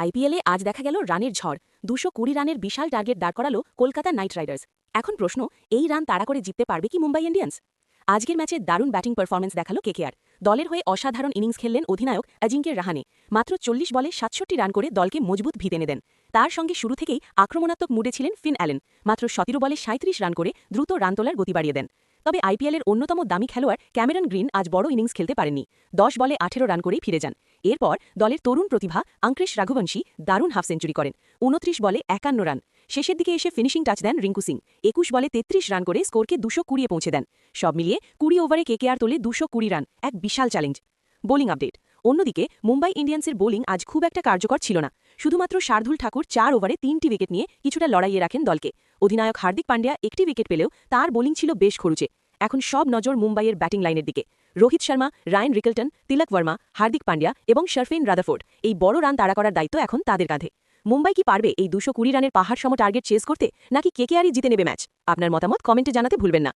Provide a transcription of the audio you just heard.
আইপিএলে আজ দেখা গেল রানের ঝড় ২২০ রানের বিশাল টার্গেট দাঁড় করালো কলকাতা নাইট রাইডার্স। এখন প্রশ্ন, এই রান তাড়া করে জিততে পারবে কি মুম্বাই ইন্ডিয়ান্স? আজকের ম্যাচে দারুণ ব্যাটিং পারফরম্যান্স দেখালো কেকেআর। দলের হয়ে অসাধারণ ইনিংস খেললেন অধিনায়ক অজিঙ্ক্য রাহানে। মাত্র ৪০ বলে ৬৭ রান করে দলকে মজবুত ভিত এনে দেন। তার সঙ্গে শুরু থেকেই আক্রমণাত্মক মুডে ছিলেন ফিন অ্যালেন। মাত্র ১৭ বলে ৩৭ রান করে দ্রুত রান তোলার গতি বাড়িয়ে দেন। তবে আইপিএলের অন্যতম দামি খেলোয়াড় ক্যামেরন গ্রিন আজ বড় ইনিংস খেলতে পারেননি। ১০ বলে ১৮ রান করেই ফিরে যান। এরপর দলের তরুণ প্রতিভা আঙ্ক্রেশ রাঘুবংশী দারুণ হাফ সেঞ্চুরি করেন। ২৯ বলে ৫১ রান। শেষের দিকে এসে ফিনিশিং টাচ দেন রিঙ্কু সিং। ২১ বলে ৩৩ রান করে স্কোরকে ২২০ পৌঁছে দেন। সব মিলিয়ে ২০ ওভারে কেকেআর তোলে ২২০ রান, এক বিশাল চ্যালেঞ্জ। Bowling update. অন্যদিকে মুম্বাই ইন্ডিয়ান্সের বোলিং আজ খুব একটা কার্যকর ছিল না। শুধুমাত্র শার্দুল ঠাকুর ৪ ওভারে ৩টি উইকেট নিয়ে কিছুটা লড়াইয়ে রাখেন দলকে। অধিনায়ক হার্দিক পান্ডিয়া একটি উইকেট পেলেও তার বোলিং ছিল বেশ খরুচে। এখন সব নজর মুম্বাইয়ের ব্যাটিং লাইনের দিকে। রোহিত শর্মা, রায়ান রিকেলটন, তিলক বর্মা, হার্দিক পান্ডিয়া এবং শারফেন রাদারফোর্ড, এই বড় রান তাড়া করার দায়িত্ব এখন তাদের কাঁধে। মুম্বাই কি পারবে এই ২২০ রানের পাহাড় সম টার্গেট চেস করতে, নাকি কেকেআরই জিতে নেবে ম্যাচ? আপনার মতামত কমেন্টে জানাতে ভুলবেন না।